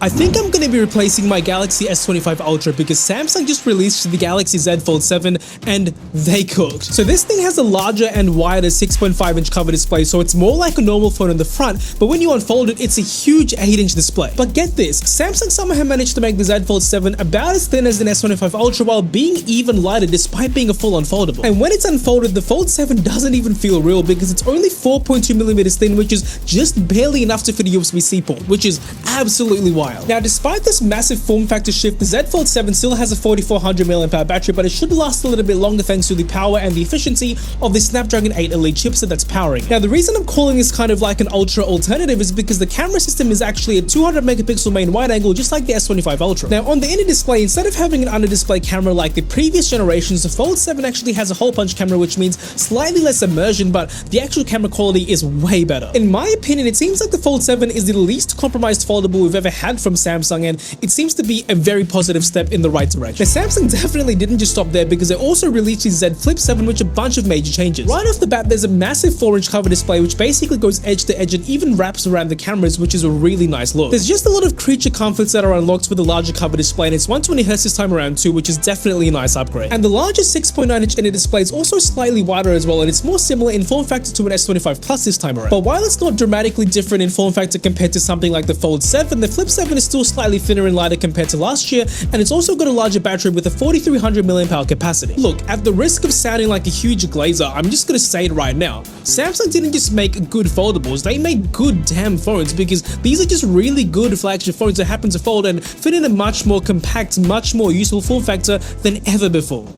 I think I'm going to be replacing my Galaxy S25 Ultra because Samsung just released the Galaxy Z Fold 7 and they cooked. So this thing has a larger and wider 6.5-inch cover display, so it's more like a normal phone on the front, but when you unfold it, it's a huge 8-inch display. But get this, Samsung somehow managed to make the Z Fold 7 about as thin as an S25 Ultra while being even lighter despite being a full unfoldable. And when it's unfolded, the Fold 7 doesn't even feel real because it's only 4.2mm thin, which is just barely enough to fit a USB-C port, which is absolutely wild. Now, despite this massive form factor shift, the Z Fold 7 still has a 4400 mAh battery, but it should last a little bit longer thanks to the power and the efficiency of the Snapdragon 8 Elite chipset that's powering. Now, the reason I'm calling this kind of like an Ultra alternative is because the camera system is actually a 200 megapixel main wide angle, just like the S25 Ultra. Now, on the inner display, instead of having an under display camera like the previous generations, the Fold 7 actually has a hole punch camera, which means slightly less immersion, but the actual camera quality is way better. In my opinion, it seems like the Fold 7 is the least compromised foldable we've ever had from Samsung, and it seems to be a very positive step in the right direction. Now, Samsung definitely didn't just stop there because they also released the Z Flip 7, which a bunch of major changes. Right off the bat, there's a massive 4-inch cover display which basically goes edge to edge and even wraps around the cameras, which is a really nice look. There's just a lot of creature comforts that are unlocked with a larger cover display, and it's 120Hz this time around too, which is definitely a nice upgrade. And the larger 6.9-inch inner display is also slightly wider as well, and it's more similar in form factor to an S25 Plus this time around. But while it's not dramatically different in form factor compared to something like the Fold 7, the Flip 7 is still slightly thinner and lighter compared to last year, and it's also got a larger battery with a 4300 mAh capacity. Look, at the risk of sounding like a huge glazer, I'm just gonna say it right now. Samsung didn't just make good foldables, they made good damn phones, because these are just really good flagship phones that happen to fold and fit in a much more compact, much more useful form factor than ever before.